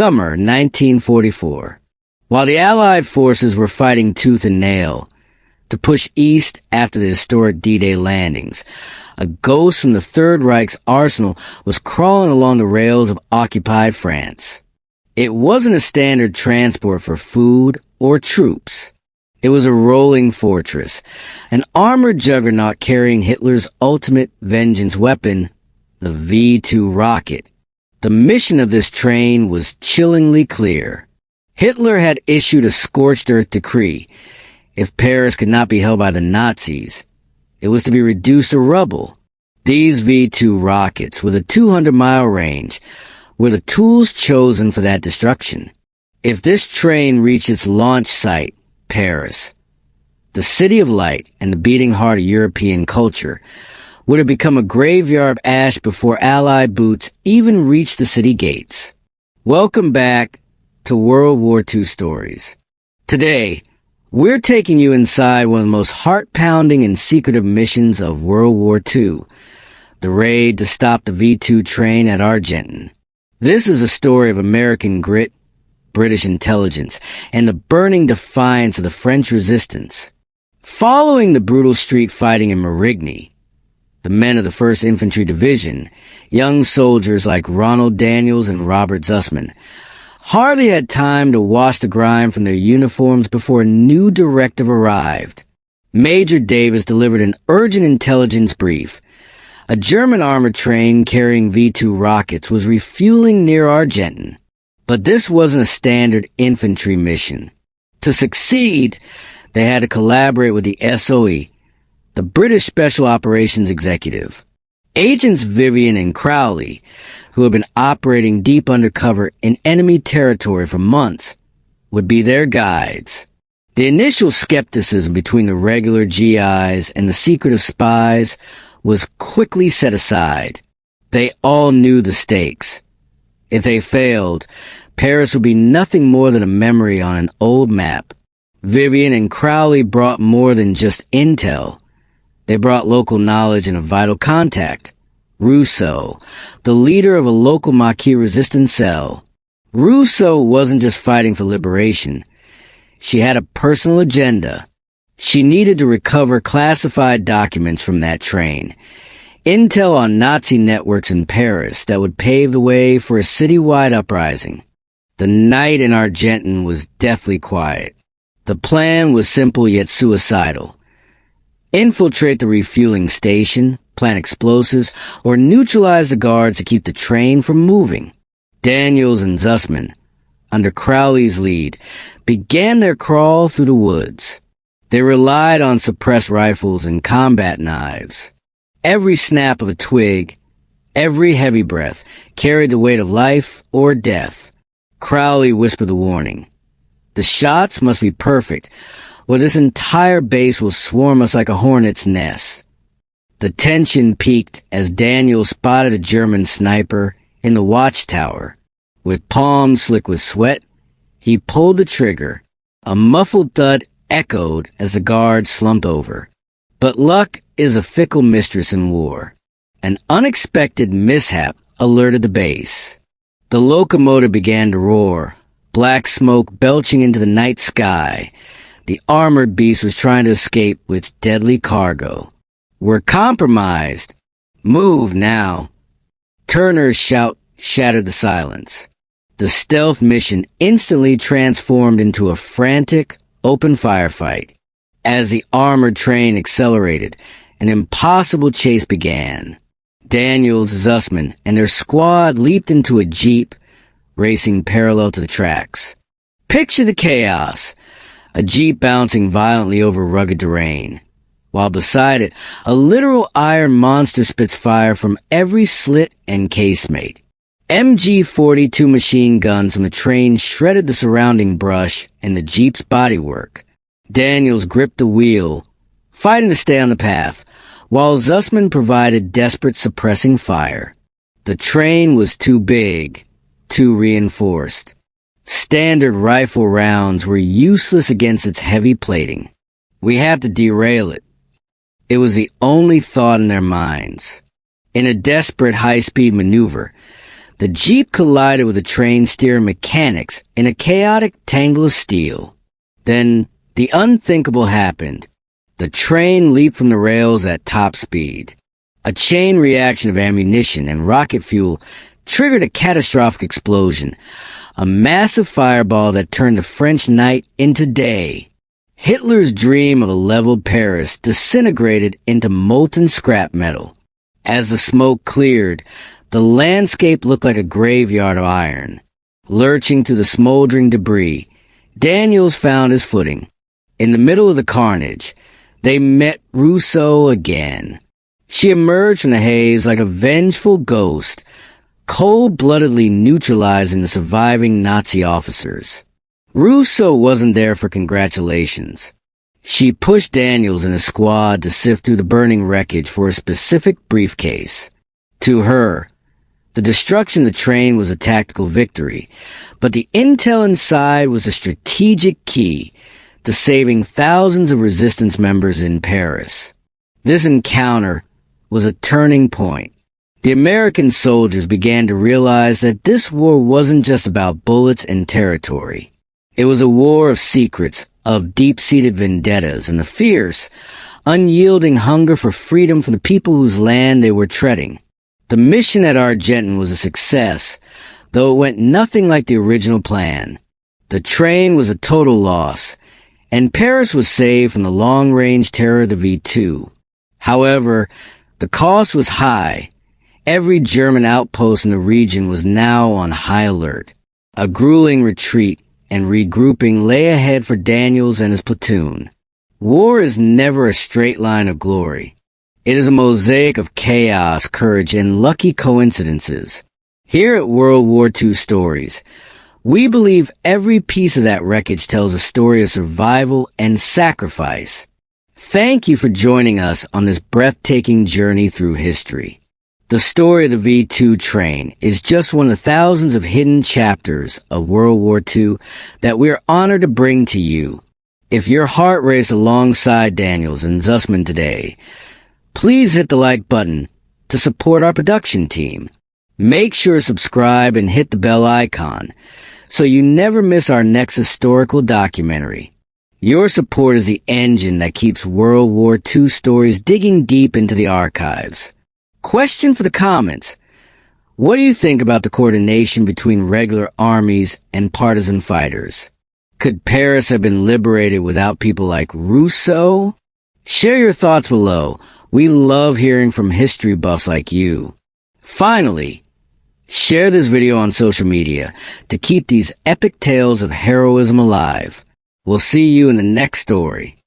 Summer 1944. While the Allied forces were fighting tooth and nail to push east after the historic D-Day landings, a ghost from the Third Reich's arsenal was crawling along the rails of occupied France. It wasn't a standard transport for food or troops. It was a rolling fortress, an armored juggernaut carrying Hitler's ultimate vengeance weapon, the V-2 rocket. The mission of this train was chillingly clear. Hitler had issued a scorched earth decree. If Paris could not be held by the Nazis, it was to be reduced to rubble. These V-2 rockets, with a 200-mile range, were the tools chosen for that destruction. If this train reached its launch site, Paris, the city of light and the beating heart of European culture, would have become a graveyard of ash before Allied boots even reached the city gates. Welcome back to World War II Stories. Today, we're taking you inside one of the most heart-pounding and secretive missions of World War II, the raid to stop the V-2 train at Argenton. This is a story of American grit, British intelligence, and the burning defiance of the French resistance. Following the brutal street fighting in Marigny, the men of the 1st Infantry Division, young soldiers like Ronald Daniels and Robert Zussman, hardly had time to wash the grime from their uniforms before a new directive arrived. Major Davis delivered an urgent intelligence brief. A German armored train carrying V-2 rockets was refueling near Argenton. But this wasn't a standard infantry mission. To succeed, they had to collaborate with the SOE, the British Special Operations Executive. Agents Vivian and Crowley, who had been operating deep undercover in enemy territory for months, would be their guides. The initial skepticism between the regular GIs and the secretive spies was quickly set aside. They all knew the stakes. If they failed, Paris would be nothing more than a memory on an old map. Vivian and Crowley brought more than just intel. They brought local knowledge and a vital contact. Rousseau, the leader of a local Maquis resistance cell. Rousseau wasn't just fighting for liberation. She had a personal agenda. She needed to recover classified documents from that train. Intel on Nazi networks in Paris that would pave the way for a citywide uprising. The night in Argenton was deathly quiet. The plan was simple yet suicidal. Infiltrate the refueling station, plant explosives, or neutralize the guards to keep the train from moving. Daniels and Zussman, under Crowley's lead, began their crawl through the woods. They relied on suppressed rifles and combat knives. Every snap of a twig, every heavy breath, carried the weight of life or death. Crowley whispered the warning. The shots must be perfect, or this entire base will swarm us like a hornet's nest. The tension peaked as Daniel spotted a German sniper in the watchtower. With palms slick with sweat, he pulled the trigger. A muffled thud echoed as the guard slumped over. But luck is a fickle mistress in war. An unexpected mishap alerted the base. The locomotive began to roar, black smoke belching into the night sky. The armored beast was trying to escape with its deadly cargo. We're compromised. Move now. Turner's shout shattered the silence. The stealth mission instantly transformed into a frantic, open firefight. As the armored train accelerated, an impossible chase began. Daniels, Zussman, and their squad leaped into a jeep, racing parallel to the tracks. Picture the chaos. A jeep bouncing violently over rugged terrain, while beside it, a literal iron monster spits fire from every slit and casemate. MG-42 machine guns from the train shredded the surrounding brush and the jeep's bodywork. Daniels gripped the wheel, fighting to stay on the path, while Zussman provided desperate suppressing fire. The train was too big, too reinforced. Standard rifle rounds were useless against its heavy plating. We have to derail it. It was the only thought in their minds. In a desperate high-speed maneuver, The Jeep collided with the train steering mechanics in a chaotic tangle of steel. Then, the unthinkable happened. The train leaped from the rails at top speed. A chain reaction of ammunition and rocket fuel triggered a catastrophic explosion, a massive fireball that turned the French night into day. Hitler's dream of a leveled Paris disintegrated into molten scrap metal. As the smoke cleared, the landscape looked like a graveyard of iron. Lurching through the smoldering debris, Daniels found his footing. In the middle of the carnage, they met Rousseau again. She emerged from the haze like a vengeful ghost, cold-bloodedly neutralizing the surviving Nazi officers. Rousseau wasn't there for congratulations. She pushed Daniels and his squad to sift through the burning wreckage for a specific briefcase. To her, the destruction of the train was a tactical victory, but the intel inside was a strategic key to saving thousands of resistance members in Paris. This encounter was a turning point. The American soldiers began to realize that this war wasn't just about bullets and territory. It was a war of secrets, of deep-seated vendettas, and the fierce, unyielding hunger for freedom from the people whose land they were treading. The mission at Argenton was a success, though it went nothing like the original plan. The train was a total loss, and Paris was saved from the long-range terror of the W2. However, the cost was high. Every German outpost in the region was now on high alert. A grueling retreat and regrouping lay ahead for Daniels and his platoon. War is never a straight line of glory. It is a mosaic of chaos, courage, and lucky coincidences. Here at World War II Stories, we believe every piece of that wreckage tells a story of survival and sacrifice. Thank you for joining us on this breathtaking journey through history. The story of the V2 train is just one of the thousands of hidden chapters of World War II that we are honored to bring to you. If your heart raced alongside Daniels and Zussman today, please hit the like button to support our production team. Make sure to subscribe and hit the bell icon so you never miss our next historical documentary. Your support is the engine that keeps World War II stories digging deep into the archives. Question for the comments. What do you think about the coordination between regular armies and partisan fighters? Could Paris have been liberated without people like Rousseau? Share your thoughts below. We love hearing from history buffs like you. Finally, share this video on social media to keep these epic tales of heroism alive. We'll see you in the next story.